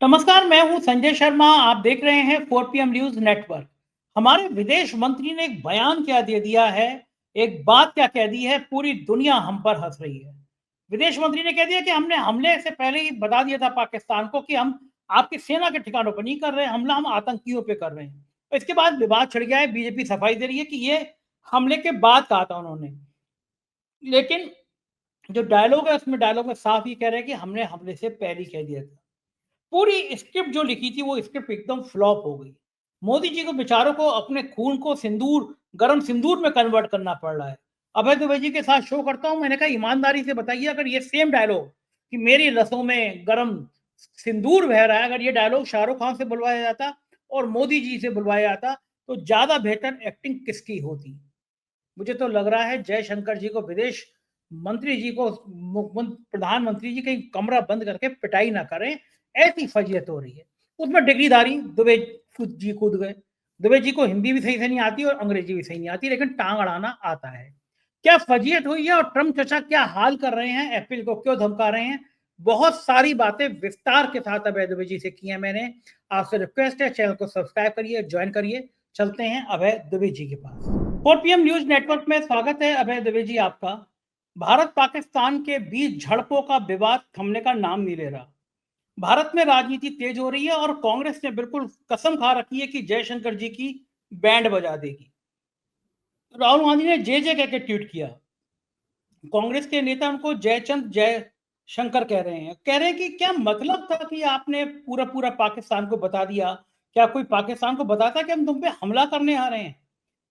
नमस्कार, मैं हूं संजय शर्मा। आप देख रहे हैं 4 PM न्यूज नेटवर्क। हमारे विदेश मंत्री ने एक बयान क्या दे दिया है, एक बात क्या कह दी है, पूरी दुनिया हम पर हंस रही है। विदेश मंत्री ने कह दिया कि हमने हमले से पहले ही बता दिया था पाकिस्तान को कि हम आपकी सेना के ठिकानों पर नहीं कर रहे हैं हमला, हम आतंकियों पे कर रहे हैं। तो इसके बाद विवाद छिड़ गया है। बीजेपी सफाई दे रही है कि ये हमले के बाद कहा था उन्होंने, लेकिन जो डायलॉग है उसमें डायलॉग में साफ ही कह रहे हैं कि हमने हमले से पहले ही कह दिया था। पूरी स्क्रिप्ट जो लिखी थी वो स्क्रिप्ट एकदम फ्लॉप हो गई। मोदी जी को बेचारों को अपने खून को सिंदूर, गरम सिंदूर में कन्वर्ट करना पड़ रहा है। अभय दुबे जी के साथ शो करता हूँ, मैंने कहा ईमानदारी से बताइए, अगर ये सेम डायलॉग कि मेरी रसों में गरम सिंदूर बह रहा है, अगर ये डायलॉग शाहरुख खान से बुलवाया जाता और मोदी जी से बुलवाया जाता तो ज्यादा बेहतर एक्टिंग किसकी होती। मुझे तो लग रहा है जयशंकर जी को, विदेश मंत्री जी को, प्रधानमंत्री जी कहीं कमरा बंद करके पिटाई ना करें, ऐसी फजीयत हो रही है। उसमें डिग्रीधारी दुबे जी कूद गए। दुबे जी को हिंदी भी सही से नहीं आती और अंग्रेजी भी सही नहीं आती, लेकिन टांग अड़ाना आता है। क्या फजीयत हुई है और ट्रम्प चचा क्या हाल कर रहे हैं, एप्पल को क्यों धमका रहे हैं, बहुत सारी बातें विस्तार के साथ अभय दुबे जी से की है मैंने। आपसे रिक्वेस्ट है, चैनल को सब्सक्राइब करिए, ज्वाइन करिए। चलते हैं अभय दुबे जी के पास। 4 PM न्यूज नेटवर्क में स्वागत है अभय दुबे जी आपका। भारत पाकिस्तान के बीच झड़पों का विवाद थमने का नाम नहीं ले रहा। भारत में राजनीति तेज हो रही है और कांग्रेस ने बिल्कुल कसम खा रखी है कि जयशंकर जी की बैंड बजा देगी। राहुल गांधी ने जय जय कह के ट्वीट किया। कांग्रेस के नेता उनको जयचंद जय शंकर कह रहे हैं। कह रहे हैं कि क्या मतलब था कि आपने पूरा पूरा पाकिस्तान को बता दिया। क्या कोई पाकिस्तान को बताता कि हम तुम पे हमला करने आ रहे हैं।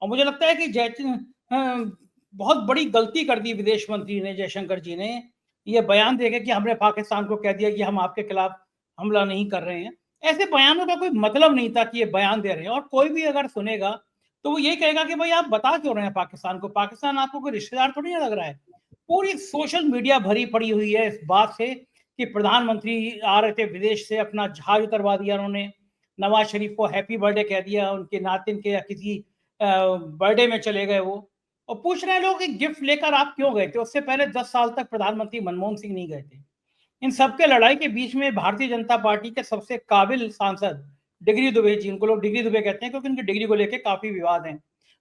और मुझे लगता है कि बहुत बड़ी गलती कर दी विदेश मंत्री ने, जयशंकर जी ने, ये बयान देके कि हमने पाकिस्तान को कह दिया कि हम आपके खिलाफ हमला नहीं कर रहे हैं। ऐसे बयानों का कोई मतलब नहीं था कि ये बयान दे रहे हैं। और कोई भी अगर सुनेगा तो वो ये कहेगा कि भाई आप बता क्यों रहे हैं पाकिस्तान को, पाकिस्तान आपको कोई रिश्तेदार थोड़ी ना लग रहा है। पूरी सोशल मीडिया भरी पड़ी हुई है इस बात से कि प्रधानमंत्री आ रहे थे विदेश से, अपना जहाज उतरवा दिया उन्होंने, नवाज शरीफ को हैप्पी बर्थडे कह दिया, उनके नातिन के या किसी बर्थडे में चले गए वो। और पूछ रहे हैं लोग कि गिफ्ट लेकर आप क्यों गए थे, उससे पहले 10 साल तक प्रधानमंत्री मनमोहन सिंह नहीं गए थे। इन सबके लड़ाई के बीच में भारतीय जनता पार्टी के सबसे काबिल सांसद डिग्री दुबे जी, उनको लोग डिग्री दुबे कहते हैं क्योंकि उनकी डिग्री को लेकर काफी विवाद है,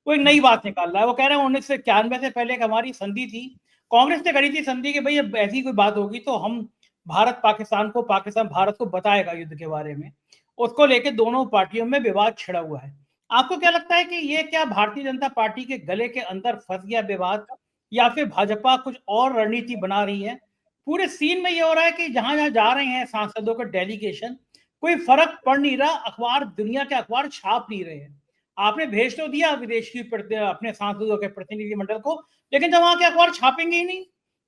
वो एक नई बात निकाल रहा है। वो कह रहे हैं 1991 से पहले एक हमारी संधि थी, कांग्रेस ने करी थी संधि कि भाई अब ऐसी कोई बात होगी तो हम भारत पाकिस्तान को, पाकिस्तान भारत को बताएगा युद्ध के बारे में। उसको लेकर दोनों पार्टियों में विवाद छिड़ा हुआ है। आपको क्या लगता है कि ये क्या भारतीय जनता पार्टी के गले के अंदर फंस गया विवाद, या फिर भाजपा कुछ और रणनीति बना रही है। पूरे सीन में ये हो रहा है कि जहां जहां जा रहे हैं सांसदों का डेलीगेशन, कोई फर्क पड़ नहीं रहा, अखबार, दुनिया के अखबार छाप नहीं रहे हैं। आपने भेज तो दिया विदेश की अपने सांसदों के प्रतिनिधिमंडल को, लेकिन जब वहां के अखबार छापेंगे ही नहीं।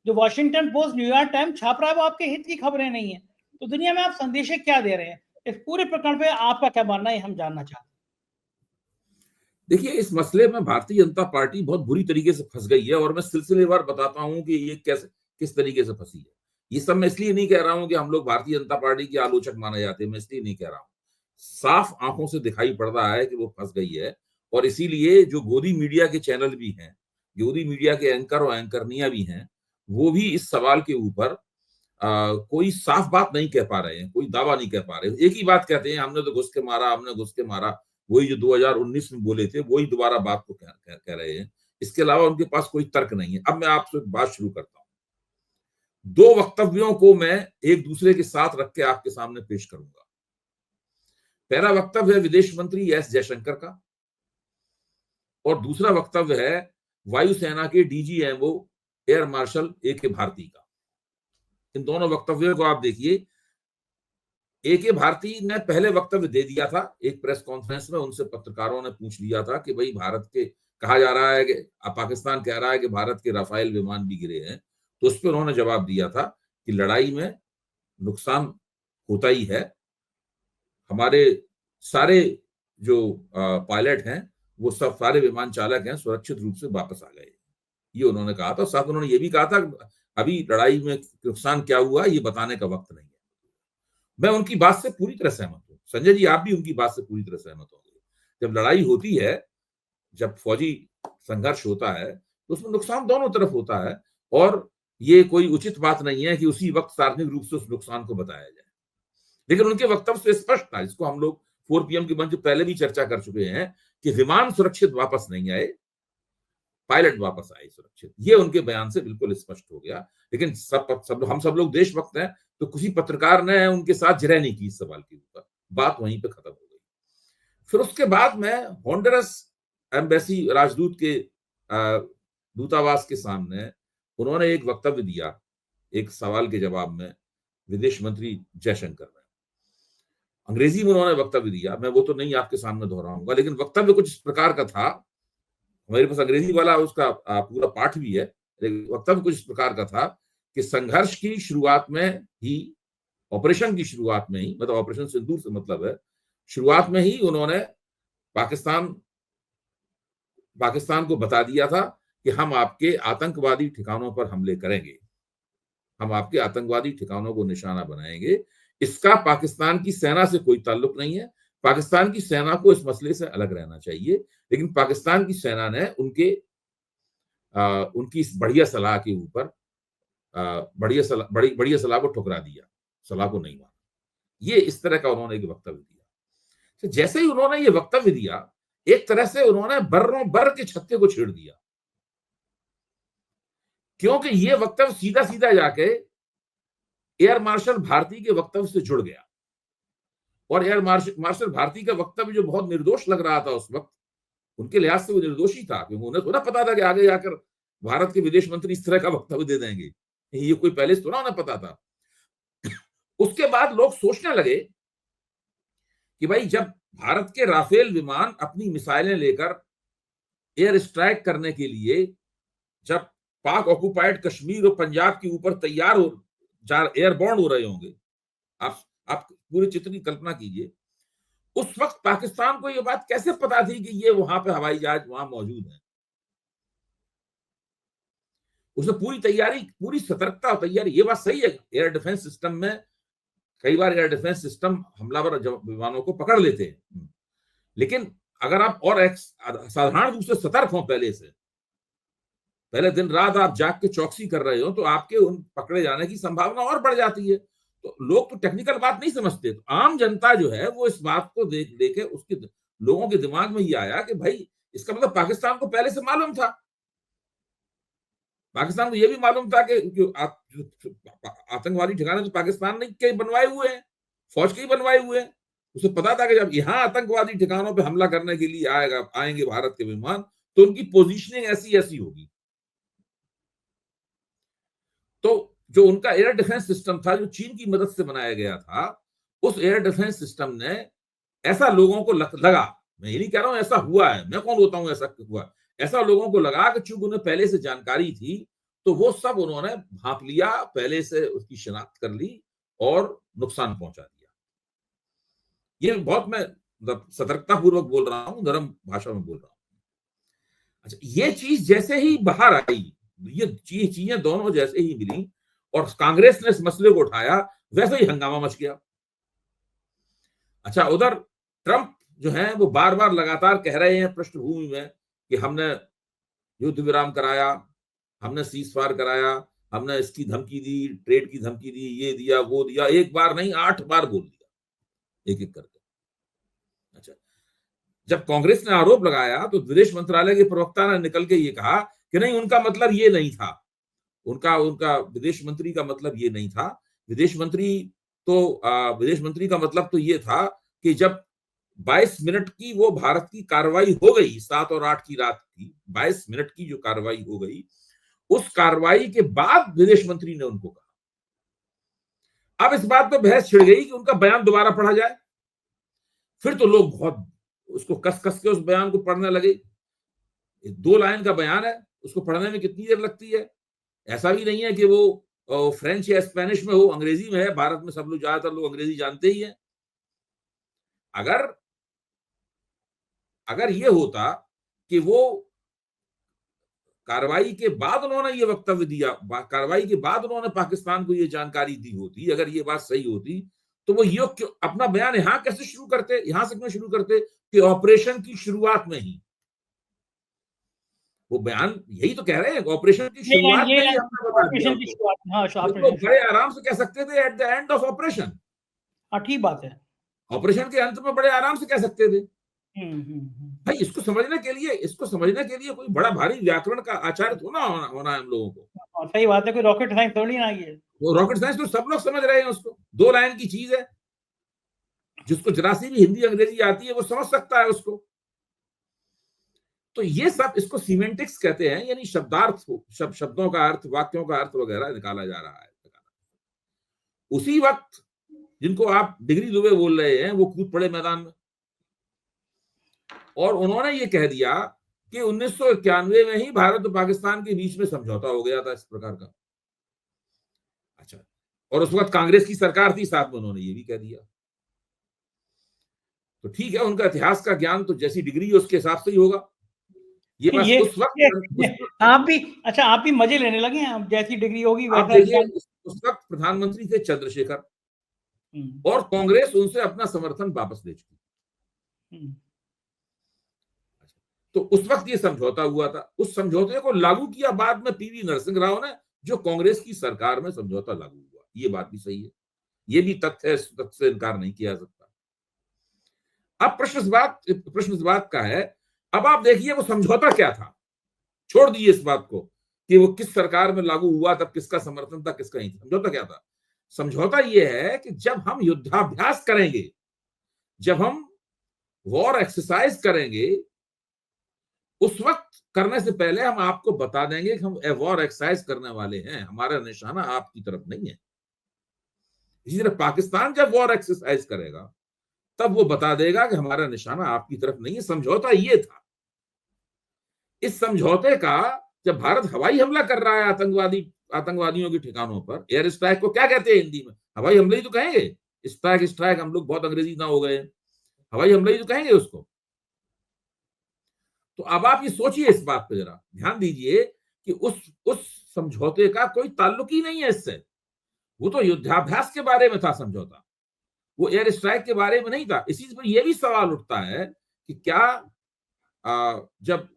जो वॉशिंगटन पोस्ट, न्यूयॉर्क टाइम्स छाप रहा है वो आपके हित की खबरें नहीं है। तो दुनिया में आप संदेश क्या दे रहे हैं, इस पूरे प्रकरण पे आपका क्या मानना है, हम जानना चाहते हैं। देखिए, इस मसले में भारतीय जनता पार्टी बहुत बुरी तरीके से फंस गई है और मैं सिलसिलेवार बताता हूं कि ये कैसे, किस तरीके से फंसी है। ये सब मैं इसलिए नहीं कह रहा हूं कि हम लोग भारतीय जनता पार्टी के आलोचक माने जाते हैं, मैं इसलिए नहीं कह रहा हूं। साफ आंखों से दिखाई पड़ रहा है कि वो फंस गई है। और इसीलिए जो गोदी मीडिया के चैनल भी हैं, गोदी मीडिया के एंकर और एंकरनियां भी हैं, वो भी इस सवाल के ऊपर कोई साफ बात नहीं कह पा रहे हैं, कोई दावा नहीं कह पा रहे। एक ही बात कहते हैं, हमने तो घुस के मारा, हमने घुस के मारा। वही जो 2019 में बोले थे, वही दोबारा बात को कह रहे हैं। इसके अलावा उनके पास कोई तर्क नहीं है। अब मैं आपसे बात शुरू करता हूं। दो वक्तव्यों को मैं एक दूसरे के साथ रख के आपके सामने पेश करूंगा। पहला वक्तव्य है विदेश मंत्री एस जयशंकर का, और दूसरा वक्तव्य है वायुसेना के DGMO air marshal A K. Bharti का। इन दोनों वक्तव्यों को आप देखिए। ए.के. भारती ने पहले वक्तव्य दे दिया था एक प्रेस कॉन्फ्रेंस में, उनसे पत्रकारों ने पूछ लिया था कि भाई भारत के, कहा जा रहा है कि पाकिस्तान कह रहा है कि भारत के राफेल विमान भी गिरे हैं। तो उस पर उन्होंने जवाब दिया था कि लड़ाई में नुकसान होता ही है, हमारे सारे जो पायलट हैं, वो सब सारे विमान चालक हैं, सुरक्षित रूप से वापस आ गए, ये उन्होंने कहा था। साथ उन्होंने ये भी कहा था अभी लड़ाई में नुकसान क्या हुआ ये बताने का वक्त नहीं है। मैं उनकी बात से पूरी तरह सहमत हूं। संजय जी, आप भी उनकी बात से पूरी तरह सहमत होंगे। जब लड़ाई होती है, जब फौजी संघर्ष होता है, तो उसमें नुकसान दोनों तरफ होता है। और ये कोई उचित बात नहीं है कि उसी वक्त सार्वजनिक रूप से उस नुकसान को बताया जाए। लेकिन उनके वक्तव्य से स्पष्ट था, जिसको हम लोग 4 PM के मंच पहले भी चर्चा कर चुके हैं, कि विमान सुरक्षित वापस नहीं आए, पायलट वापस आए सुरक्षित। ये उनके बयान से बिल्कुल स्पष्ट हो गया। लेकिन हम सब लोग देशभक्त हैं, तो किसी पत्रकार ने उनके साथ जिरह नहीं की इस सवाल के ऊपर, बात वहीं पे खत्म हो गई। फिर उसके बाद मैं होंडुरस एम्बेसी, राजदूत के दूतावास के सामने उन्होंने एक वक्तव्य दिया, एक सवाल के जवाब में, विदेश मंत्री जयशंकर ने अंग्रेजी में उन्होंने वक्तव्य दिया। मैं वो तो नहीं आपके सामने दोहराऊंगा, लेकिन वक्तव्य कुछ इस प्रकार का था, मेरे पास अंग्रेजी वाला उसका पूरा पाठ भी है। वक्तव्य कुछ इस प्रकार का था कि संघर्ष की शुरुआत में ही, ऑपरेशन की शुरुआत में ही, मतलब ऑपरेशन सिंदूर से मतलब है, शुरुआत में ही उन्होंने पाकिस्तान को बता दिया था कि हम आपके आतंकवादी ठिकानों पर हमले करेंगे, हम आपके आतंकवादी ठिकानों को निशाना बनाएंगे। इसका पाकिस्तान की सेना से कोई ताल्लुक नहीं है, पाकिस्तान की सेना को इस मसले से अलग रहना चाहिए। लेकिन पाकिस्तान की सेना ने उनकी इस बढ़िया सलाह के ऊपर बढ़िया सलाह को ठुकरा दिया, सलाह को नहीं माना। ये इस तरह का उन्होंने एक वक्तव्य दिया। तो जैसे ही उन्होंने ये वक्तव्य दिया, एक तरह से उन्होंने बर्रों बर के छत्ते को छेड़ दिया, क्योंकि ये वक्तव्य सीधा सीधा जाके एयर मार्शल भारती के वक्तव्य से जुड़ गया। और एयर मार्शल भारती का वक्तव्य जो बहुत निर्दोष लग रहा था उस वक्त, उनके लिहाज से वो निर्दोषी था, क्योंकि उन्हें थोड़ा पता था कि आगे जाकर भारत के विदेश मंत्री इस तरह का वक्तव्य दे देंगे, ये कोई पहले से थोड़ा उन्हें पता था। उसके बाद लोग सोचने लगे कि भाई, जब भारत के राफेल विमान अपनी मिसाइलें लेकर एयर स्ट्राइक करने के लिए जब पाक ऑक्युपाइड कश्मीर और पंजाब के ऊपर तैयार हो, एयरबॉर्न हो रहे होंगे, आप पूरे चित्र की कल्पना कीजिए, उस वक्त पाकिस्तान को यह बात कैसे पता थी कि ये वहां पे हवाई जहाज वहां मौजूद है? उसने पूरी तैयारी, पूरी सतर्कता और तैयारी, ये बात सही है, एयर डिफेंस सिस्टम में कई बार एयर डिफेंस सिस्टम हमलावर विमानों को पकड़ लेते हैं, लेकिन अगर आप और साधारण रूप से सतर्क हो, पहले दिन रात आप जाग के चौकसी कर रहे हो, तो आपके उन पकड़े जाने की संभावना और बढ़ जाती है। तो लोग तो टेक्निकल बात नहीं समझते, तो आम जनता जो है वो इस बात को देखे उसके लोगों के दिमाग में ये आया कि भाई, इसका मतलब पाकिस्तान को पहले से मालूम था, पाकिस्तान को यह भी मालूम था कि आतंकवादी ठिकाने तो पाकिस्तान ने के बनवाए हुए हैं, फौज के ही बनवाए हुए हैं। उसे पता था कि जब यहाँ आतंकवादी ठिकानों पे हमला करने के लिए आएंगे भारत के विमान, तो उनकी पोजीशनिंग ऐसी ऐसी होगी। तो जो उनका एयर डिफेंस सिस्टम था, जो चीन की मदद से बनाया गया था, उस एयर डिफेंस सिस्टम ने ऐसा लोगों को लगा, मैं ये नहीं कह रहा हूं ऐसा हुआ है, मैं कौन होता हूं ऐसा हुआ, ऐसा लोगों को लगा कि चूंकि उन्हें पहले से जानकारी थी, तो वो सब उन्होंने भांप लिया, पहले से उसकी शिनाख्त कर ली और नुकसान पहुंचा दिया। ये बहुत मैं सतर्कता पूर्वक बोल रहा हूं, नरम भाषा में बोल रहा हूं। अच्छा, ये चीज जैसे ही बाहर आई, ये चीजें दोनों जैसे ही मिली और कांग्रेस ने इस मसले को उठाया, वैसे ही हंगामा मच गया। अच्छा, उधर ट्रंप जो है वो बार बार लगातार कह रहे हैं पृष्ठभूमि में कि हमने युद्ध विराम कराया, हमने सीज फायर कराया, हमने इसकी धमकी दी, ट्रेड की धमकी दी, ये दिया वो दिया, एक बार नहीं 8 बार बोल दिया, एक एक करके। अच्छा, जब कांग्रेस ने आरोप लगाया तो विदेश मंत्रालय के प्रवक्ता ने निकल के ये कहा कि नहीं, उनका मतलब ये नहीं था, उनका विदेश मंत्री का मतलब ये नहीं था। विदेश मंत्री का मतलब तो ये था कि जब 22 मिनट की वो भारत की कार्रवाई हो गई, 7 और 8 की रात की 22 मिनट की जो कार्रवाई हो गई, उस कार्रवाई के बाद विदेश मंत्री ने उनको कहा। अब इस बात पे बहस छिड़ गई कि उनका बयान दोबारा पढ़ा जाए। फिर तो लोग बहुत उसको कस कस के उस बयान को पढ़ने लगे। 2 लाइन का बयान है, उसको पढ़ने में कितनी देर लगती है? ऐसा भी नहीं है कि वो फ्रेंच या स्पेनिश में हो, अंग्रेजी में है। भारत में सब लोग, ज्यादातर लोग अंग्रेजी जानते ही हैं। अगर ये होता कि वो कार्रवाई के बाद उन्होंने ये वक्तव्य दिया, कार्रवाई के बाद उन्होंने पाकिस्तान को ये जानकारी दी होती, अगर ये बात सही होती, तो वो ये अपना बयान यहां कैसे शुरू करते, यहां से क्यों शुरू करते कि ऑपरेशन की शुरुआत में ही? वो बयान यही तो कह रहे हैं, ऑपरेशन की शुरुआत में ही हमने बता दिया। हाँ, तो बड़े आराम से कह सकते थे at the end of operation. हाँ, ठीक बात है। ऑपरेशन के अंत में बड़े आराम से कह सकते थे। हम्म। भाई इसको समझने के लिए कोई बड़ा भारी व्याकरण का आचार्य थोड़ा होना है हम लोगों को। और सही बात है, कोई रॉकेट साइंस थोड़ी ना आई है। वो रॉकेट साइंस तो सब लोग समझ रहे हैं उसको, 2 लाइन की चीज है, जिसको जरा सी भी हिंदी अंग्रेजी आती है वो समझ सकता है उसको। तो ये सब, इसको सीमेंटिक्स कहते हैं, यानी शब्दार्थ, शब्दों का अर्थ, वाक्यों का अर्थ वगैरह निकाला जा रहा है। उसी वक्त जिनको आप डिग्री दुबे बोल रहे हैं वो कूद पड़े मैदान में, और उन्होंने ये कह दिया कि 1991 में ही भारत और पाकिस्तान के बीच में समझौता हो गया था इस प्रकार का। अच्छा, और उस वक्त कांग्रेस की सरकार थी, साथ में उन्होंने ये भी कह दिया। तो ठीक है, उनका इतिहास का ज्ञान तो जैसी डिग्री है उसके हिसाब से ही होगा। ये बस उस वक्त आप भी, अच्छा आप भी मजे लेने लगे हैं, जैसी डिग्री होगी आप वैसा। देखिए, उस वक्त प्रधानमंत्री थे चंद्रशेखर, और कांग्रेस उनसे अपना समर्थन वापस ले चुकी। तो उस वक्त ये समझौता हुआ था, उस समझौते को लागू किया बाद में पीवी नरसिंह राव ने, जो कांग्रेस की सरकार में समझौता लागू हुआ। ये बात भी सही है, ये भी तथ्य है, इस तथ्य से इनकार नहीं किया जा सकता। अब प्रश्न इस बात का है, अब आप देखिए वो समझौता क्या था, छोड़ दिए इस बात को कि वो किस सरकार में लागू हुआ, तब किसका समर्थन था, किसका नहीं। समझौता क्या था? समझौता ये है कि जब हम युद्धाभ्यास करेंगे, जब हम वॉर एक्सरसाइज करेंगे, उस वक्त करने से पहले हम आपको बता देंगे कि हम वॉर एक्सरसाइज करने वाले हैं, हमारा निशाना आपकी तरफ नहीं है। इसी तरह पाकिस्तान जब वॉर एक्सरसाइज करेगा तब वो बता देगा कि हमारा निशाना आपकी तरफ नहीं है। समझौता ये था। इस समझौते का, जब भारत हवाई हमला कर रहा है आतंकवादियों के ठिकानों पर, एयर स्ट्राइक को क्या कहते हैं हिंदी में? हवाई हमला ही तो कहेंगे। स्ट्राइक हम लोग बहुत अंग्रेजी ना हो गए, हवाई हमला ही तो कहेंगे उसको। तो अब आप ये सोचिए, इस बात पे जरा ध्यान दीजिए कि उस समझौते का कोई ताल्लुक ही नहीं है इससे। वो तो युद्धाभ्यास के बारे में था समझौता, वो एयर स्ट्राइक के बारे में नहीं था। इसी पर यह भी सवाल उठता है कि क्या जब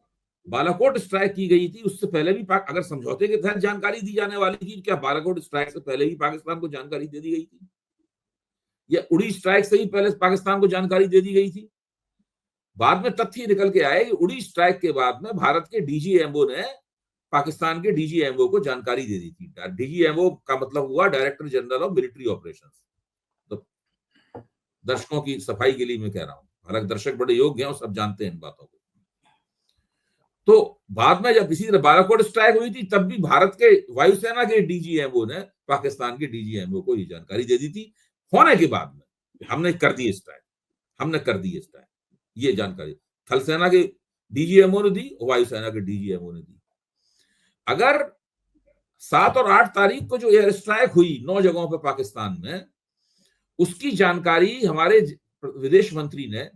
बालाकोट स्ट्राइक की गई थी उससे पहले भी अगर समझौते के तहत जानकारी दी जाने वाली थी, क्या बालाकोट स्ट्राइक से पहले भी पाकिस्तान को जानकारी दे दी गई थी, या उड़ी स्ट्राइक से ही पहले पाकिस्तान को जानकारी दे दी गई थी? बाद में तथ्य निकल के आए कि उड़ी स्ट्राइक के बाद में भारत के डीजीएमओ ने पाकिस्तान के डीजीएमओ को जानकारी दे दी थी। डीजीएमओ का मतलब हुआ director general of military operations. तो दर्शकों की सफाई के लिए मैं कह रहा हूं, हालांकि दर्शक बड़े योग्य हैं और सब जानते हैं इन बातों को। तो बाद में जब इसी तरह बालाकोट स्ट्राइक हुई थी, तब भी भारत के वायुसेना के डीजीएमओ ने पाकिस्तान के डीजीएमओ को ये जानकारी दे दी थी, होने के बाद में हमने कर दी स्ट्राइक, ये जानकारी थल सेना के डीजीएमओ ने दी, वायुसेना के डीजीएमओ ने दी। अगर 7 और 8 तारीख को जो एयर स्ट्राइक हुई 9 जगहों पर पाकिस्तान में, उसकी जानकारी हमारे विदेश मंत्री ने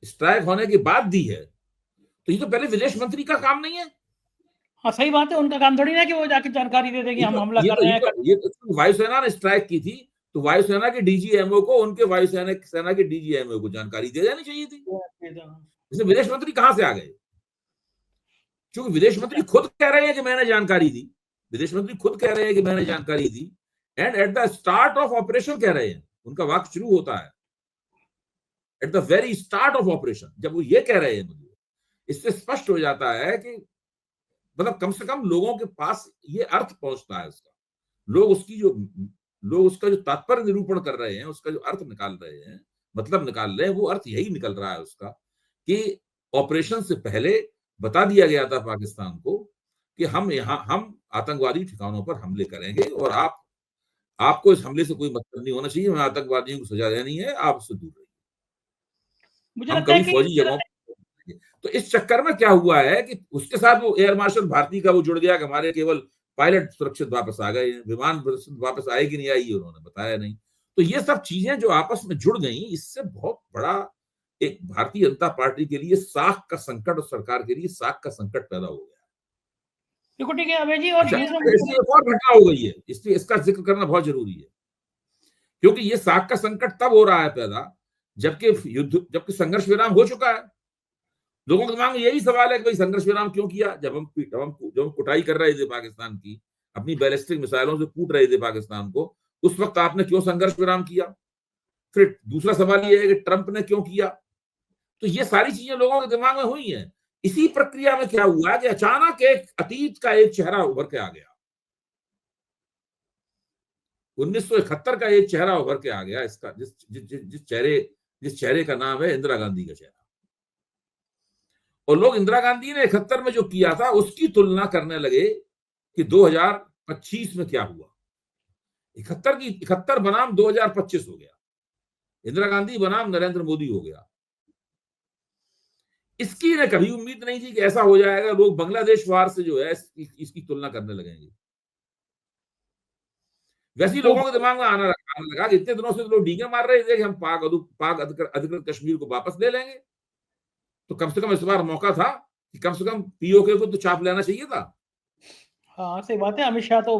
स्ट्राइक होने के बाद दी है, तो ये तो पहले विदेश मंत्री का काम नहीं है। हाँ सही बात है, उनका काम थोड़ी ना कि वो जाके जानकारी दे देगी हम हमला कर रहे हैं। ये तो वायुसेना ने स्ट्राइक की थी, तो वायुसेना के डीजीएमओ को उनके वायुसेना के डीजीएमओ को जानकारी दे देनी चाहिए थी। इसमें विदेश मंत्री कहां से आ गए? क्योंकि विदेश मंत्री खुद कह रहे हैं कि मैंने जानकारी दी, and at the start of operation कह रहे हैं, उनका वाक्य शुरू होता है at the very start of operation. जब वो ये कह रहे हैं, इससे स्पष्ट हो जाता है कि मतलब कम से कम लोगों के पास ये अर्थ पहुंचता है उसका, लोग उसका जो तात्पर्य निरूपण कर रहे हैं, उसका जो अर्थ निकाल रहे हैं, मतलब निकाल रहे हैं, वो अर्थ यही निकल रहा है उसका कि ऑपरेशन से पहले बता दिया गया था पाकिस्तान को कि हम आतंकवादी ठिकानों पर हमले करेंगे, और आपको इस हमले से कोई मतलब नहीं होना चाहिए, हमें आतंकवादियों को सजा देनी है, आप उससे दूर रहिए, हम कभी फौजी जगहों। तो इस चक्कर में क्या हुआ है कि उसके साथ वो एयर मार्शल भारती का वो जुड़ गया कि हमारे केवल पायलट सुरक्षित वापस आ गए, विमान वापस आए कि नहीं आई ये उन्होंने बताया नहीं। तो ये सब चीजें जो आपस में जुड़ गई, इससे बहुत बड़ा एक भारतीय जनता पार्टी के लिए साख का संकट और सरकार के लिए साख का संकट पैदा हो गया। देखो ठीक है अभय जी, और एक और घटना हो गई है, इसलिए इसका जिक्र करना बहुत जरूरी है, क्योंकि ये साख का संकट तब हो रहा है पैदा जबकि संघर्ष विराम हो चुका है। लोगों के दिमाग में यही सवाल है कि भाई संघर्ष विराम क्यों किया, जब हम कुटाई कर रहे थे पाकिस्तान की, अपनी बैलिस्टिक मिसाइलों से कूट रहे थे पाकिस्तान को, उस वक्त आपने क्यों संघर्ष विराम किया? फिर दूसरा सवाल यह है कि ट्रंप ने क्यों किया? तो ये सारी चीजें लोगों के दिमाग में हुई हैं। इसी प्रक्रिया में क्या हुआ कि अचानक एक अतीत का एक चेहरा उभर के आ गया। 1971 का एक चेहरा उभर के आ गया, इसका जिस चेहरे का नाम है इंदिरा गांधी का चेहरा। और लोग इंदिरा गांधी ने 71 में जो किया था उसकी तुलना करने लगे कि 2025 में क्या हुआ। 71 बनाम 2025 हो गया, इंदिरा गांधी बनाम नरेंद्र मोदी हो गया। इसकी ने कभी उम्मीद नहीं थी कि ऐसा हो जाएगा। लोग बांग्लादेश वार से जो है इसकी तुलना करने लगेंगे। वैसे ही लोगों के दिमाग में आने लगा कि इतने दिनों से लोग डींगे मार रहे थे कि हम पाक अधिकृत कश्मीर को वापस ले लेंगे, तो कम से कम इस बार मौका था कि कम से कम पीओके को तो चाप लेना चाहिए था। हाँ सही बात है, अमित शाह तो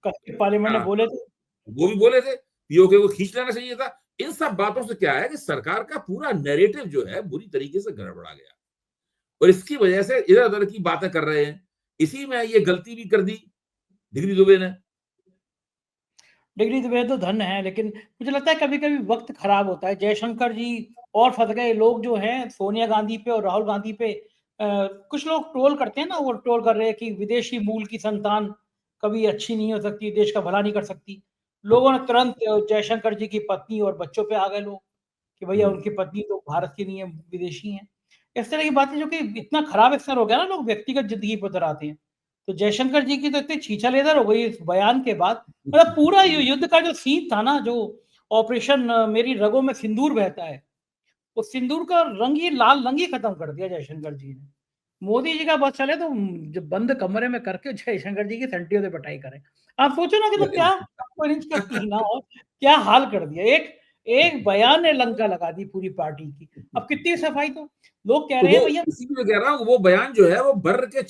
पार्लियामेंट में बोले थे, वो भी बोले थे पीओके को खींच लेना चाहिए था। इन सब बातों से क्या है कि सरकार का पूरा नैरेटिव जो है बुरी तरीके से गड़बड़ा गया और इसकी वजह से इधर उधर की बातें कर रहे हैं। इसी में ये गलती भी कर दी डिग्री दुबे ने। डिग्री दुबे तो धन है, लेकिन मुझे लगता है कभी कभी वक्त खराब होता है। जयशंकर जी और फंस गए लोग जो हैं सोनिया गांधी पे और राहुल गांधी पे। कुछ लोग ट्रोल करते हैं ना, वो ट्रोल कर रहे हैं कि विदेशी मूल की संतान कभी अच्छी नहीं हो सकती, देश का भला नहीं कर सकती। लोगों ने तुरंत जयशंकर जी की पत्नी और बच्चों पे आ गए लोग कि भैया उनकी पत्नी तो भारत की नहीं है, विदेशी है। इस तरह की बातें जो कि इतना खराब असर हो गया ना, लोग व्यक्तिगत जिंदगी पर उतर आते हैं। तो जयशंकर जी की तो इतनी छीछा लेदर हो गई इस बयान के बाद। मतलब पूरा युद्ध का जो सीन था ना, जो ऑपरेशन मेरी रगों में सिंदूर बहता है, उस सिंदूर का रंग ही लाल रंग ही खत्म कर दिया जयशंकर जी ने। मोदी जी का बस चले तो जब बंद कमरे में करके जयशंकर जी की संटियों से पिटाई करें। आप सोचो ना कि तो क्या का पीना और क्या हाल कर दिया। एक एक बयान ने लंका लगा दी पूरी पार्टी की। अब कितनी सफाई, तो लोग कह तो रहे हैं भैया, इसी में कह रहा हूँ वो बयान जो है वो बर्र के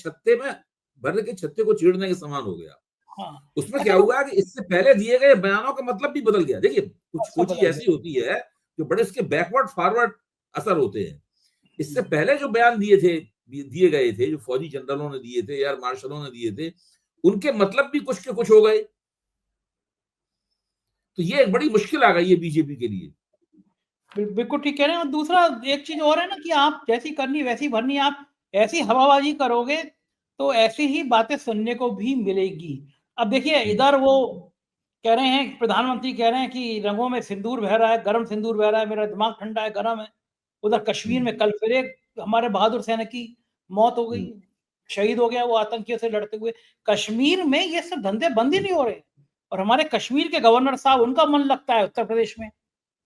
छत्ते को चीरने के समान हो गया। हाँ उसमें अच्छा क्या तो हुआ कि इससे पहले दिए गए बयानों का मतलब भी बदल गया। देखिए कुछ चीज बदल ऐसी होती है जो बड़े इसके बैकवर्ड फॉरवर्ड असर होते हैं। इससे पहले जो बयान दिए गए थे, जो फौजी जनरलों ने दिए थे, एयर मार्शलों ने दिए थे, उनके मतलब भी कुछ के कुछ हो गए। तो ये एक बड़ी मुश्किल आ गई है बीजेपी के लिए। बिल्कुल ठीक कह रहे हैं। और दूसरा एक चीज और है ना कि आप जैसी करनी वैसी भरनी, आप ऐसी हवाबाजी करोगे तो ऐसी ही बातें सुनने को भी मिलेगी। अब देखिए इधर वो कह रहे हैं, प्रधानमंत्री कह रहे हैं कि रंगों में सिंदूर बह रहा है, गर्म सिंदूर बह रहा है, मेरा दिमाग ठंडा है, गर्म है। उधर कश्मीर में कल फिर एक हमारे बहादुर सैनिक की मौत हो गई, शहीद हो गया वो आतंकियों से लड़ते हुए। कश्मीर में ये सब धंधे बंद ही नहीं हो रहे। और हमारे कश्मीर के गवर्नर साहब, उनका मन लगता है उत्तर प्रदेश में।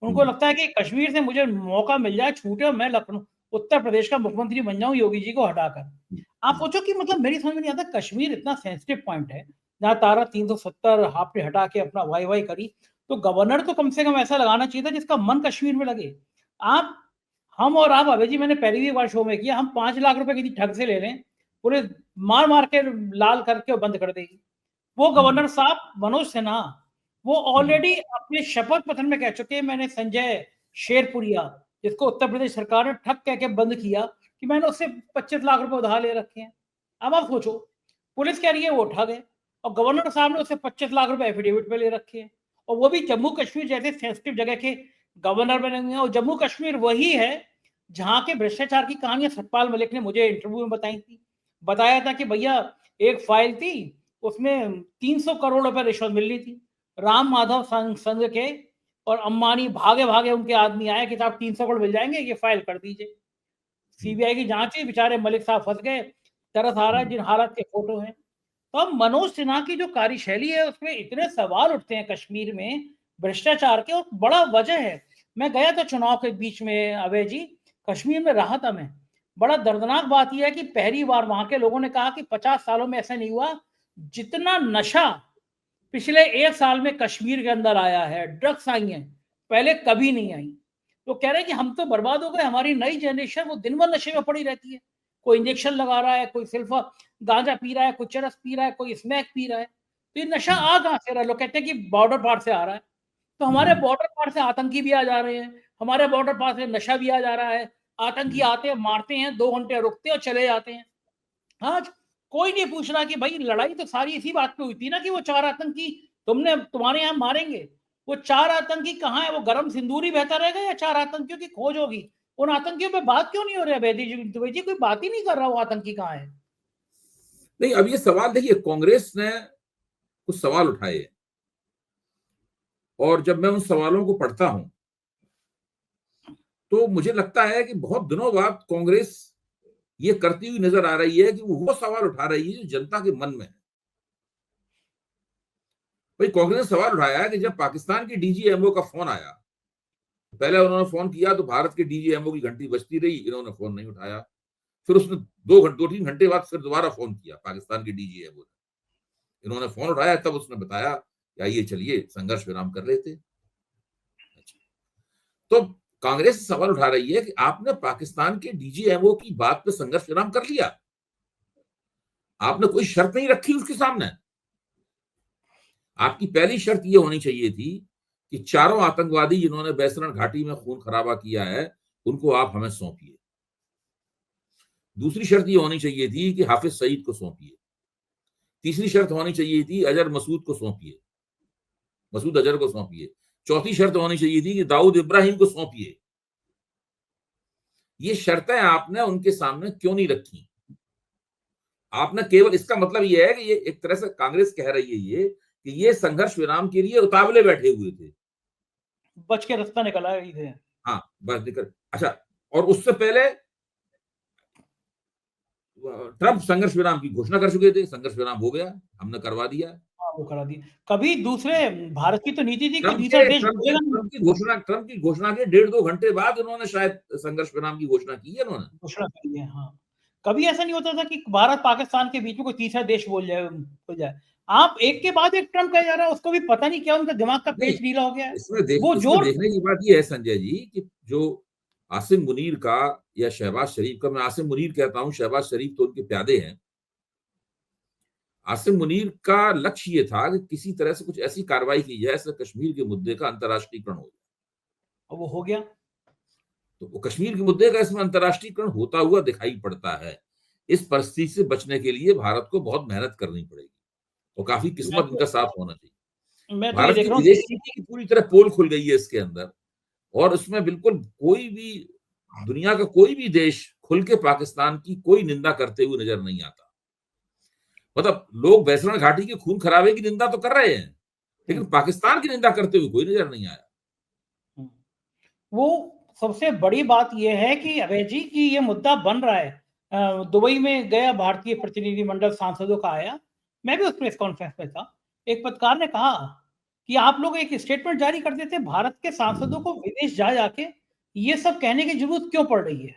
उनको लगता है कि कश्मीर से मुझे मौका मिल जाए, छूटे और मैं लखनऊ उत्तर प्रदेश का मुख्यमंत्री बन जाऊं योगी जी को हटाकर। आप सोचो कि मतलब मेरी समझ में नहीं आता, कश्मीर इतना सेंसिटिव पॉइंट है जहाँ तारा 370 आपने हटा के अपना वाई वाई करी, तो गवर्नर तो कम से कम ऐसा लगाना चाहिए था जिसका मन कश्मीर में लगे। आप हम और आप अभय जी, मैंने पहली भी बार शो में किया, हम 5 लाख रुपए किसी ठग से ले लें, पूरे मार मार के लाल करके बंद कर देगी। वो गवर्नर साहब मनोज सिन्हा, वो ऑलरेडी अपने शपथ पत्र में कह चुके हैं, मैंने संजय शेरपुरिया जिसको उत्तर प्रदेश सरकार ने ठग कह के बंद किया, कि मैंने उससे 25 लाख रुपए उधार ले रखे हैं। अब आप सोचो, पुलिस कह रही है वो ठग है और गवर्नर साहब ने उससे 25 लाख रुपए एफिडेविट पे ले रखे हैं, और वो भी जम्मू कश्मीर जैसे सेंसिटिव जगह के गवर्नर बने हुए हैं। और जम्मू कश्मीर वही है जहां के भ्रष्टाचार की कहानियां सतपाल मलिक ने मुझे इंटरव्यू में बताई थी। बताया था कि भैया एक फाइल थी, उसमें 300 करोड़ रुपए रिश्वत मिल रही थी। राम माधव संघ के और अंबानी भागे भागे उनके आदमी आए कि साहब 300 करोड़ मिल जाएंगे, ये फाइल कर दीजिए। सीबीआई की जांच हुई, बेचारे मलिक साहब फंस गए। तरस आ रहा है जिन हालात के फोटो हैं। तो अब मनोज सिन्हा की जो कार्यशैली है उसमें इतने सवाल उठते हैं कश्मीर में भ्रष्टाचार के, और बड़ा वजह है। मैं गया था चुनाव के बीच में अभय जी, कश्मीर में रहा था मैं। बड़ा दर्दनाक बात यह है कि पहली बार वहां के लोगों ने कहा कि 50 सालों में ऐसा नहीं हुआ जितना नशा पिछले 1 साल में कश्मीर के अंदर आया है, ड्रग्स आई हैं, पहले कभी नहीं आई। तो कह रहे हैं कि हम तो बर्बाद हो गए, हमारी नई जनरेशन वो दिन भर नशे में पड़ी रहती है। कोई इंजेक्शन लगा रहा है, कोई सिर्फ गांजा पी रहा है, कोई चरस पी रहा है, कोई स्मैक पी रहा है। तो ये नशा आ कहां से रहा है? लोग कहते हैं कि बॉर्डर पार से आ रहा है। तो हमारे बॉर्डर पार से आतंकी भी आ जा रहे हैं, हमारे बॉर्डर पार से नशा भी आ जा रहा है। आतंकी आते हैं, मारते हैं, 2 घंटे रुकते हैं और चले जाते हैं। आज कोई नहीं पूछ रहा कि भाई लड़ाई तो सारी इसी बात पे हुई थी ना कि वो 4 आतंकी तुम्हारे यहाँ मारेंगे। वो 4 आतंकी कहाँ है? वो गरम सिंदूर ही बहता रहेगा या 4 आतंकियों की खोज होगी? उन आतंकियों पे बात क्यों नहीं हो रही है? दुबे जी कोई बात ही नहीं कर रहा वो आतंकी कहाँ है। नहीं, अब ये सवाल देखिए, कांग्रेस ने कुछ सवाल उठाए और जब मैं उन सवालों को पढ़ता हूं तो मुझे लगता है कि बहुत दिनों बाद कांग्रेस ये करती हुई नजर आ रही है कि वो सवाल उठा रही है जो जनता के मन में है। भाई, कांग्रेस ने सवाल उठाया कि जब पाकिस्तान के डीजीएमओ का फोन आया, पहले उन्होंने फोन किया तो भारत के डीजीएमओ की घंटी बजती रही, इन्होंने फोन नहीं उठाया। फिर उसने 2-3 घंटे बाद फिर दोबारा फोन किया पाकिस्तान के डीजीएमओ ने, इन्होंने फोन उठाया, तब उसने बताया कि आइए चलिए संघर्ष विराम कर लेते। तो कांग्रेस सवाल उठा रही है कि आपने पाकिस्तान के डीजीएमओ की बात पे संघर्ष विराम कर लिया, आपने कोई शर्त नहीं रखी उसके सामने। आपकी पहली शर्त यह होनी चाहिए थी कि चारों आतंकवादी जिन्होंने बैसरण घाटी में खून खराबा किया है उनको आप हमें सौंपिए। दूसरी शर्त यह होनी चाहिए थी कि हाफिज सईद को सौंपिए। तीसरी शर्त होनी चाहिए थी अजहर मसूद को सौंपिए, मसूद अजहर को सौंपिए। चौथी शर्त होनी चाहिए थी कि दाऊद इब्राहिम को सौंपिए। ये शर्तें आपने उनके सामने क्यों नहीं रखी? आपने केवल, इसका मतलब यह है कि ये एक तरह से कांग्रेस कह रही है ये कि ये संघर्ष विराम के लिए उतावले बैठे हुए थे, बच के रास्ता निकल आई थे। हाँ बस निकल। अच्छा, और उससे पहले ट्रंप संघर्ष विराम की घोषणा कर चुके थे, संघर्ष विराम हो गया, हमने करवा दिया। हाँ, वो करा दी। कभी दूसरे भारत की तो नीति थी कि ट्रंप दूसरा देश ट्रंप की घोषणा के 1.5-2 घंटे बाद उन्होंने शायद संघर्ष विराम की घोषणा की है उन्होंने। घोषणा करी है, हाँ। कभी ऐसा नहीं होता था कि भारत पाकिस्तान के बीच में कोई तीसरा देश बोल जाए। आप एक के बाद एक ट्रंप कहा जा रहा है, उसको भी पता नहीं क्या उनका दिमाग का पेच ढीला हो गया है। इसमें देखने की बात यह है संजय जी कि जो आसिम मुनीर का या शहबाज शरीफ का, मैं आसिम मुनीर कहता हूं, शहबाज शरीफ तो उनके प्यादे हैं। आसिम मुनीर का लक्ष्य ये था कि किसी तरह से कुछ ऐसी कार्रवाई की जाए जिससे कश्मीर के मुद्दे का अंतर्राष्ट्रीयकरण हो जाए, और वो हो गया। तो वो कश्मीर के मुद्दे का इसमें अंतर्राष्ट्रीयकरण होता हुआ दिखाई पड़ता है। इस परिस्थिति से बचने के लिए भारत को बहुत मेहनत करनी पड़ेगी और काफी किस्मत इनका साथ होना चाहिए। मैं तो ये भारत देख की रहा हूँ विदेश नीति की पूरी तरह पोल खुल गई है इसके अंदर, और उसमें बिल्कुल कोई भी, दुनिया का कोई भी देश खुल के पाकिस्तान की कोई निंदा करते हुए नजर नहीं आता। मतलब लोग बैसरण घाटी के खून खराबे की निंदा तो कर रहे हैं, लेकिन पाकिस्तान की निंदा करते हुए कोई नजर नहीं आया। वो सबसे बड़ी बात यह है कि अभय जी की ये मुद्दा बन रहा है। दुबई में गया भारतीय प्रतिनिधिमंडल सांसदों का आया, मैं भी उस प्रेस कॉन्फ्रेंस में था। एक पत्रकार ने कहा कि आप लोग एक स्टेटमेंट जारी कर देते, भारत के सांसदों को विदेश जा जाके ये सब कहने की जरूरत क्यों पड़ रही है?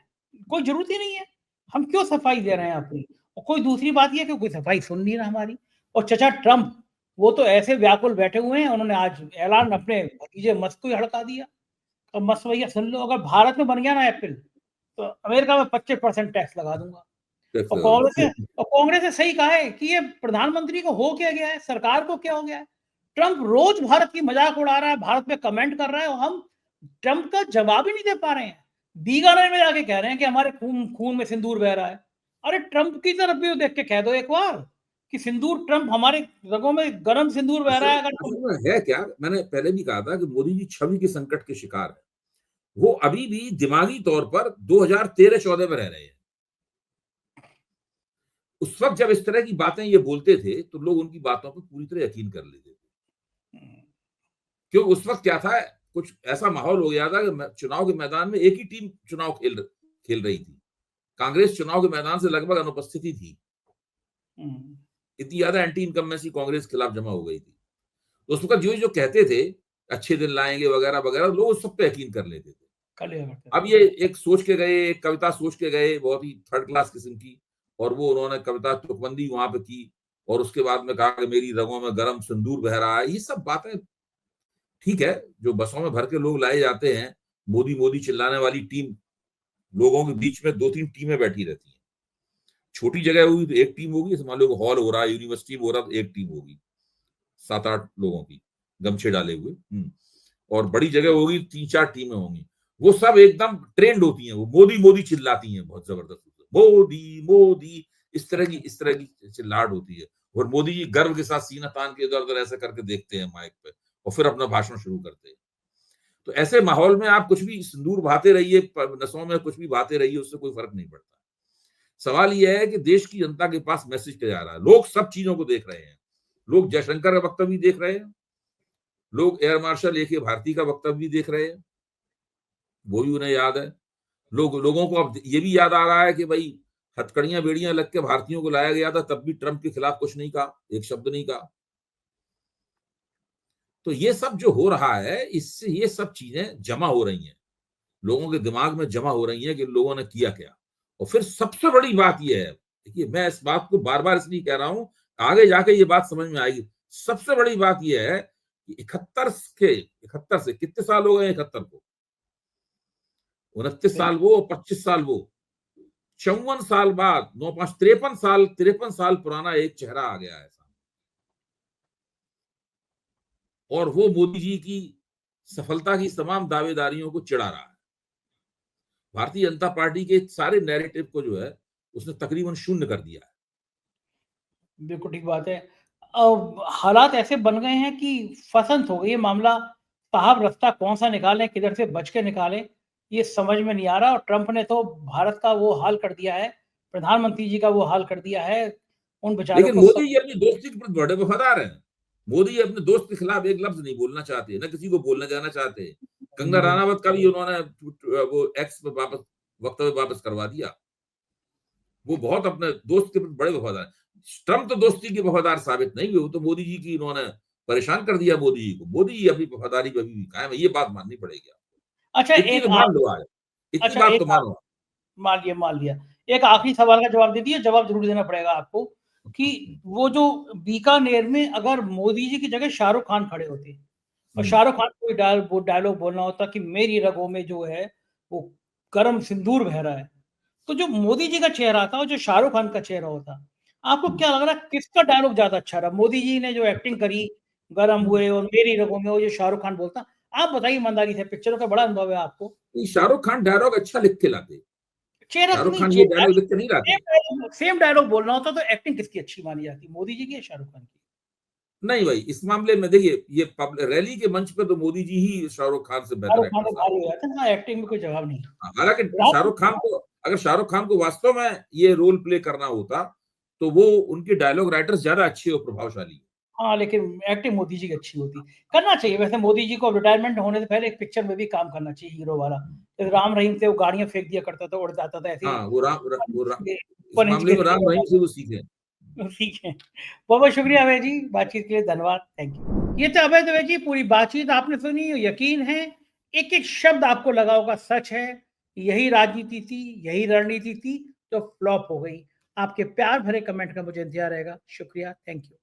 कोई जरूरत ही नहीं है, हम क्यों सफाई दे रहे हैं अपनी? और कोई दूसरी बात यह कि कोई सफाई सुन नहीं रहा हमारी। और चचा ट्रंप, वो तो ऐसे व्याकुल बैठे हुए हैं, उन्होंने आज ऐलान अपने भतीजे मस्क को ही हड़का दिया। अब मस्त भैया सुन लो, अगर भारत में बन गया ना एप्पल, तो अमेरिका में 25% टैक्स लगा दूंगा। और कांग्रेस ने सही कहा है कि ये प्रधानमंत्री को हो क्या गया है, सरकार को क्या हो गया है। ट्रंप रोज भारत की मजाक उड़ा रहा है, भारत पे कमेंट कर रहा है, और हम ट्रंप का जवाब ही नहीं दे पा रहे हैं। बीकानेर में जाके कह रहे हैं कि हमारे खून में सिंदूर बह रहा है। अरे ट्रंप की तरफ भी देख के कह दो एक बार कि सिंदूर, ट्रंप हमारे रगों में गर्म सिंदूर बह रहा है। अगर है क्या, मैंने पहले भी कहा था कि मोदी जी छवि के संकट के शिकार है। वो अभी भी दिमागी तौर पर 2013-14 में रह रहे हैं। उस वक्त जब इस तरह की बातें ये बोलते थे तो लोग उनकी बातों पर पूरी तरह यकीन कर लेते थे, क्योंकि उस वक्त क्या था, कुछ ऐसा माहौल हो गया था कि चुनाव के मैदान में एक ही टीम चुनाव खेल रही थी। कांग्रेस चुनाव के मैदान से लगभग अनुपस्थिति थी, इतनी ज्यादा एंटी इनकम्बेंसी कांग्रेस के खिलाफ जमा हो गई थी। तो उस वक्त जो कहते थे अच्छे दिन लाएंगे वगैरह वगैरह, लोग उस सब पे यकीन कर लेते थे। अब ये एक सोच के गए, एक कविता सोच के गए बहुत ही थर्ड क्लास किस्म की, और वो उन्होंने कविता तुकबंदी वहां पे की, और उसके बाद में कहा कि मेरी रगों में गर्म सिंदूर बह रहा है। ये सब बातें ठीक है, जो बसों में भर के लोग लाए जाते हैं, मोदी मोदी चिल्लाने वाली टीम, लोगों के बीच में 2-3 टीमें बैठी रहती हैं। छोटी जगह होगी तो एक टीम होगी, मान लो हॉल हो रहा है, यूनिवर्सिटी में हो रहा है, तो एक टीम होगी 7-8 लोगों की गमछे डाले हुए, और बड़ी जगह होगी 3-4 टीमें होंगी। वो सब एकदम ट्रेंड होती हैं, वो मोदी मोदी चिल्लाती हैं बहुत जबरदस्त, मोदी मोदी इस तरह की चिल्लाहट होती है। और मोदी जी गर्व के साथ सीना तान के इधर-उधर ऐसे करके देखते हैं माइक पे और फिर अपना भाषण शुरू करते हैं। तो ऐसे माहौल में आप कुछ भी सिंदूर बहाते रहिए, नसों में कुछ भी बहाते रहिए, उससे कोई फर्क नहीं पड़ता। सवाल यह है कि देश की जनता के पास मैसेज क्या जा रहा है। लोग सब चीजों को देख रहे हैं। लोग जयशंकर का वक्तव्य देख रहे हैं, लोग एयर मार्शल ए के भारती का वक्तव्य भी देख रहे हैं, वो भी उन्हें याद है। लोगों को अब ये भी याद आ रहा है कि भाई हथकड़ियां बेड़ियां लग के भारतीयों को लाया गया था, तब भी ट्रंप के खिलाफ कुछ नहीं कहा, एक शब्द नहीं कहा। तो ये सब जो हो रहा है, इससे ये सब चीजें जमा हो रही हैं, लोगों के दिमाग में जमा हो रही हैं कि लोगों ने किया क्या। और फिर सबसे बड़ी बात यह है, देखिए मैं इस बात को बार बार इसलिए कह रहा हूं, आगे जाके ये बात समझ में आएगी। सबसे बड़ी बात यह है कि 71 से कितने साल हो गए, 71 को 29 साल वो और 25 साल वो, 54 साल बाद 9 5 53 साल पुराना एक चेहरा आ गया है। और वो मोदी जी की सफलता की तमाम दावेदारियों को चिढ़ा रहा है। भारतीय जनता पार्टी के सारे नैरेटिव को जो है उसने तकरीबन शून्य कर दिया है। बिल्कुल ठीक बात है। हालात ऐसे बन गए हैं कि फसंत हो गई है मामला। साहब रास्ता कौन सा निकालें, किधर से बच के निकालें, ये समझ में नहीं आ रहा। और ट्रंप ने तो भारत का वो हाल कर दिया है, प्रधानमंत्री जी का वो हाल कर दिया है, उन बेचारों लेकिन को मोदी जी अपनी दोस्ती के प्रति बड़े वफादार हैं। मोदी जी अपने दोस्त के खिलाफ एक लफ्ज नहीं बोलना चाहते, न किसी को बोलने जाना चाहते। कंगना राणावत का भी उन्होंने वो एक्स पे वापस वक्तव्य वापस करवा दिया। वो बहुत अपने दोस्त के प्रति बड़े वफादार। ट्रंप तो दोस्ती के वफादार साबित नहीं हुए, वो तो मोदी जी की इन्होंने परेशान कर दिया मोदी जी को। मोदी जी अपनी वफादारी पे अभी भी कायम है, ये बात माननी पड़ेगी आपको। अच्छा इतनी एक तो मान लो आज, इतनी बात तो मानो। मान लिया। एक आखिरी सवाल का जवाब दे दिए, जवाब जरूर देना पड़ेगा आपको कि वो जो बीकानेर में अगर मोदी जी की जगह शाहरुख खान खड़े होते और शाहरुख खान को डायलॉग बोलना होता कि मेरी रगों में जो है वो गरम सिंदूर बह रहा है, तो जो मोदी जी का चेहरा था और जो शाहरुख खान का चेहरा होता, आपको क्या लग रहा है किसका डायलॉग ज्यादा अच्छा रहा? मोदी जी ने जो एक्टिंग करी गरम हुए और मेरी रगों में, वो जो शाहरुख खान बोलता, आप बताइए ईमानदारी से, पिक्चरों का बड़ा अनुभव है आपको। शाहरुख खान डायलॉग अच्छा लिख के लाते, चेहरा शाहरुख नहीं, खान ये डायलॉग लिख के नहीं लाते। सेम डायलॉग बोलना होता तो एक्टिंग किसकी अच्छी मानी जाती, मोदी जी की या शाहरुख खान की? नहीं भाई, इस मामले में देखिए, ये रैली के मंच पे तो मोदी जी ही शाहरुख खान से बेहतर शाहरुख खान एक्टर तो साहब। भारी हो जाता है ना, एक्टिंग में कोई जवाब नहीं। हालांकि शाहरुख खान को, अगर शाहरुख खान को वास्तव में ये रोल प्ले करना होता तो वो उनके डायलॉग राइटर्स ज्यादा अच्छे और प्रभावशाली। हाँ, लेकिन एक्टिंग मोदी जी की अच्छी होती। करना चाहिए वैसे, मोदी जी को रिटायरमेंट होने से पहले एक पिक्चर में भी काम करना चाहिए हीरो वाला। जैसे राम रहीम थे, वो गाड़ियां फेंक दिया करता था, उड़ जाता था, ऐसे हाँ, इस 1 इंच मामले के में राम रहीम से वो सीखे। ठीक है। बहुत-बहुत शुक्रिया अभय जी, बातचीत के लिए धन्यवाद। Thank you. ये तो अभय दवे जी, पूरी बातचीत आपने सुनी, यकीन है एक-एक शब्द आपको लगा होगा सच है। यही राजनीति थी, यही रणनीति थी, जो फ्लॉप हो गई। आपके प्यार भरे कमेंट का मुझे इंतज़ार रहेगा। शुक्रिया, थैंक यू।